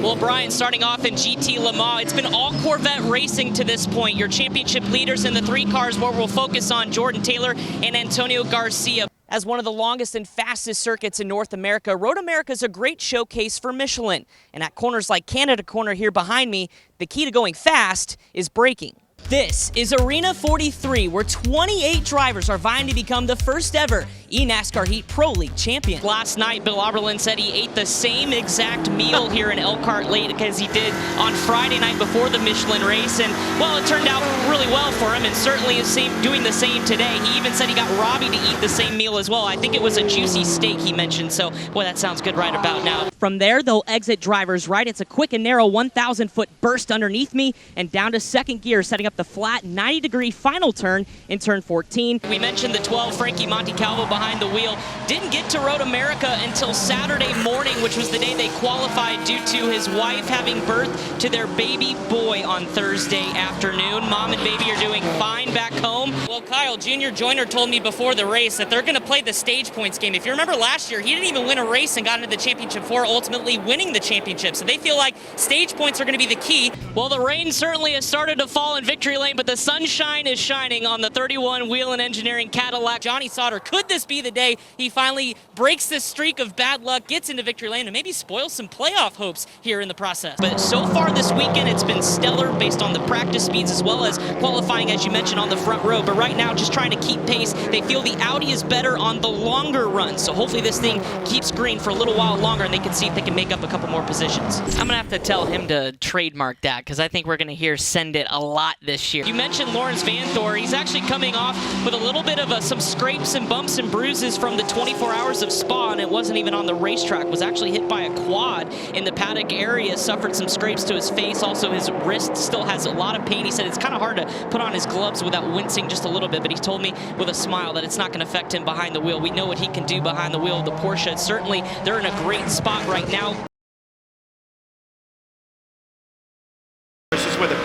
Well, Brian, starting off in GT Le Mans, it's been all Corvette racing to this point. Your championship leaders in the 3 cars where we'll focus on Jordan Taylor and Antonio Garcia. As one of the longest and fastest circuits in North America, Road America is a great showcase for Michelin. And at corners like Canada Corner here behind me, the key to going fast is braking. This is Arena 43, where 28 drivers are vying to become the first ever NASCAR Heat Pro League champion. Last night, Bill Oberlin said he ate the same exact meal here in Elkhart Lake as he did on Friday night before the Michelin race. And, well, it turned out really well for him and certainly is doing the same today. He even said he got Robbie to eat the same meal as well. I think it was a juicy steak he mentioned, so, boy, that sounds good right about now. From there, they'll exit driver's right. It's a quick and narrow 1,000-foot burst underneath me and down to second gear, setting up the flat 90-degree final turn in turn 14. We mentioned the 12, Frankie Montecalvo behind the wheel. Didn't get to Road America until Saturday morning, which was the day they qualified due to his wife having birth to their baby boy on Thursday afternoon. Mom and baby are doing fine back home. Well, Kyle, Junior Joyner told me before the race that they're going to play the stage points game. If you remember last year, he didn't even win a race and got into the championship 4, ultimately winning the championship. So they feel like stage points are going to be the key. Well, the rain certainly has started to fall in victory lane, but the sunshine is shining on the 31 Wheel and Engineering Cadillac. Johnny Sauter, could this be the day he finally breaks this streak of bad luck, gets into victory lane, and maybe spoils some playoff hopes here in the process? But so far this weekend, it's been stellar based on the practice speeds as well as qualifying, as you mentioned, on the front row. But right now, just trying to keep pace. They feel the Audi is better on the longer runs. So hopefully this thing keeps green for a little while longer and they can see if they can make up a couple more positions. I'm going to have to tell him to trademark that because I think we're going to hear send it a lot this year. You mentioned Lawrence Van Thor. He's actually coming off with a little bit of some scrapes and bumps and bruises from the 24 hours of Spa, and it wasn't even on the racetrack. Was actually hit by a quad in the paddock area, suffered some scrapes to his face. Also, his wrist still has a lot of pain. He said it's kind of hard to put on his gloves without wincing just a little bit, but he told me with a smile that it's not going to affect him behind the wheel. We know what he can do behind the wheel of the Porsche. Certainly, they're in a great spot right now. With him.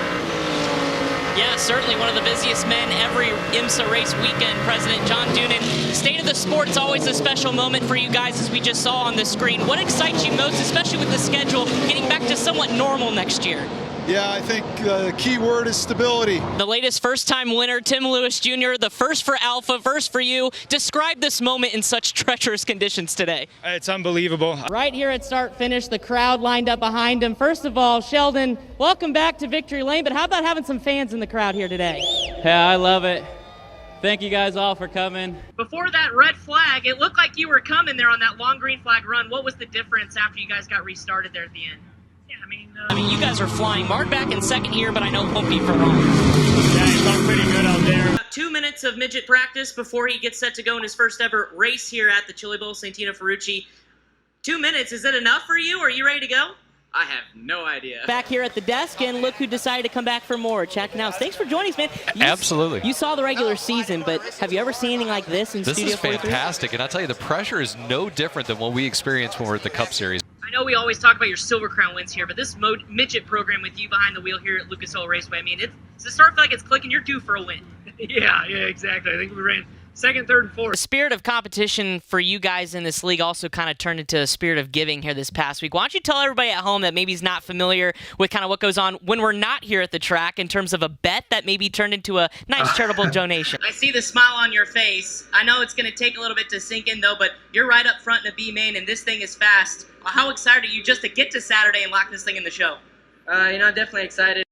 Yeah, certainly one of the busiest men every IMSA race weekend. President John Doonan, State of the Sport's always a special moment for you guys, as we just saw on the screen. What excites you most, especially with the schedule getting back to somewhat normal next year? Yeah, I think the key word is stability. The latest first-time winner, Tim Lewis Jr., the first for Alpha, first for you. Describe this moment in such treacherous conditions today. It's unbelievable. Right here at start-finish, the crowd lined up behind him. First of all, Sheldon, welcome back to Victory Lane, but how about having some fans in the crowd here today? Yeah, I love it. Thank you guys all for coming. Before that red flag, it looked like you were coming there on that long green flag run. What was the difference after you guys got restarted there at the end? I mean, you guys are flying. Mark back in second here, but I know it won't be for long. Yeah, he's done pretty good out there. About 2 minutes of midget practice before he gets set to go in his first ever race here at the Chili Bowl, Santino Ferrucci. 2 minutes, is that enough for you? Are you ready to go? I have no idea. Back here at the desk, and look who decided to come back for more. Chad Canals, thanks for joining us, man. Absolutely. You saw the regular season, but have you ever seen anything like this in Studio 43? This is fantastic, and I'll tell you, the pressure is no different than what we experience when we're at the Cup Series. I know we always talk about your Silver Crown wins here, but this midget program with you behind the wheel here at Lucas Oil Raceway, I mean, it's the start feel like it's clicking. You're due for a win. Yeah, exactly. I think we ran second, third, and fourth. The spirit of competition for you guys in this league also kind of turned into a spirit of giving here this past week. Why don't you tell everybody at home that maybe is not familiar with kind of what goes on when we're not here at the track in terms of a bet that maybe turned into a nice charitable donation? I see the smile on your face. I know it's going to take a little bit to sink in, though, but you're right up front in a B main, and this thing is fast. How excited are you just to get to Saturday and lock this thing in the show? Definitely excited.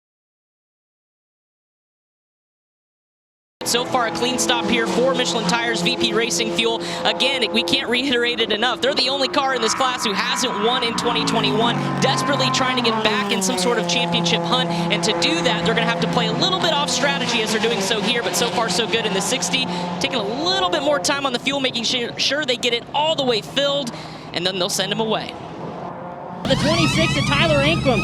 So far, a clean stop here for Michelin Tires, VP Racing Fuel. Again, we can't reiterate it enough. They're the only car in this class who hasn't won in 2021, desperately trying to get back in some sort of championship hunt. And to do that, they're going to have to play a little bit off strategy as they're doing so here, but so far so good in the 60. Taking a little bit more time on the fuel, making sure they get it all the way filled, and then they'll send them away. The 26 of Tyler Ankrum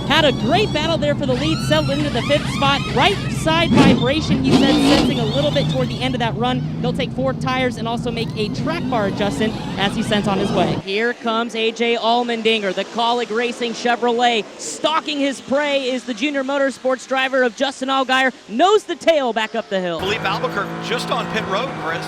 had a great battle there for the lead, settled into the 5th spot. Right side vibration, he said, sensing a little bit toward the end of that run. He'll take 4 tires and also make a track bar adjustment as he sends on his way. Here comes A.J. Allmendinger, the Colleague Racing Chevrolet. Stalking his prey is the junior motorsports driver of Justin Allgaier. Nose the tail back up the hill. Philippe Albuquerque just on pit road, Chris.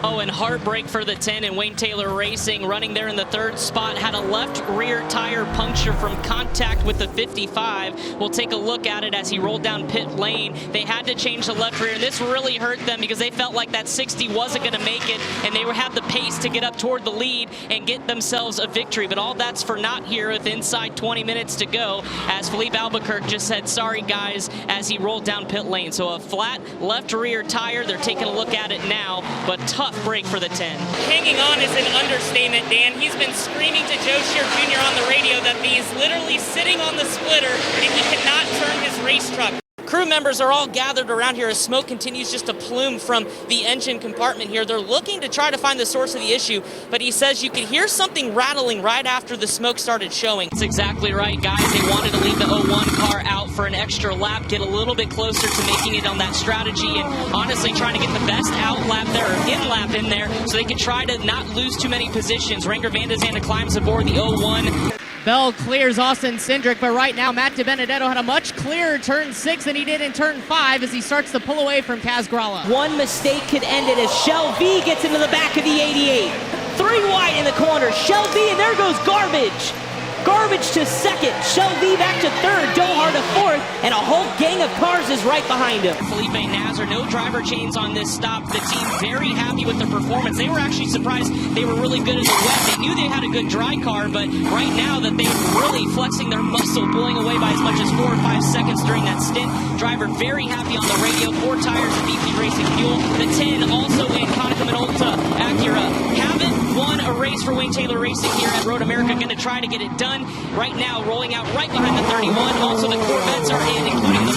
Oh, and heartbreak for the 10 and Wayne Taylor Racing running there in the 3rd spot. Had a left rear tire puncture from contact with the 55. We'll take a look at it as he rolled down pit lane. They had to change the left rear. This really hurt them because they felt like that 60 wasn't going to make it, and they had the pace to get up toward the lead and get themselves a victory. But all that's for naught here with inside 20 minutes to go, as Philippe Albuquerque just said, sorry guys, as he rolled down pit lane. So a flat left rear tire. They're taking a look at it now, but tough break for the 10. Hanging on is an understatement, Dan. He's been screaming to Joe Scheer Jr. on the radio that he is literally sitting on the splitter and he cannot turn his race truck. Crew members are all gathered around here as smoke continues just to plume from the engine compartment here. They're looking to try to find the source of the issue, but he says you could hear something rattling right after the smoke started showing. That's exactly right, guys. They wanted to leave the 01 car out for an extra lap, get a little bit closer to making it on that strategy, and honestly trying to get the best out lap there, or in lap in there, so they could try to not lose too many positions. Ranger Van de Zande climbs aboard the 01. Bell clears Austin Cindric, but right now Matt DiBenedetto had a much clearer turn 6 than he did in turn 5 as he starts to pull away from Kaz Grala. One mistake could end it as Shelby gets into the back of the 88. 3 wide in the corner, Shelby, and there goes Garbage. Garbage to 2nd, Shelby back to 3rd, Dohar to 4th, and a whole gang of cars is right behind him. Felipe Nasr, no driver chains on this stop. The team very happy with their performance. They were actually surprised they were really good in the wet. They knew they had a good dry car, but right now that they were really flexing their muscle, pulling away by as much as 4 or 5 seconds during that stint. Driver very happy on the radio, 4 tires of BP Racing Fuel. The 10 also in Konica Minolta Acura. Haven't won a race for Wayne Taylor Racing here at Road America. Going to try to get it done. Right now, rolling out right behind the 31. Also, the Corvettes are in, including the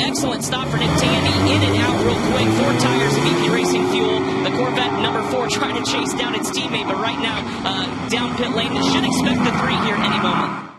4. Excellent stop for Nick Tandy. In and out real quick. 4 tires of BP Racing Fuel. The Corvette number 4 trying to chase down its teammate, but right now, down pit lane. They should expect the 3 here any moment.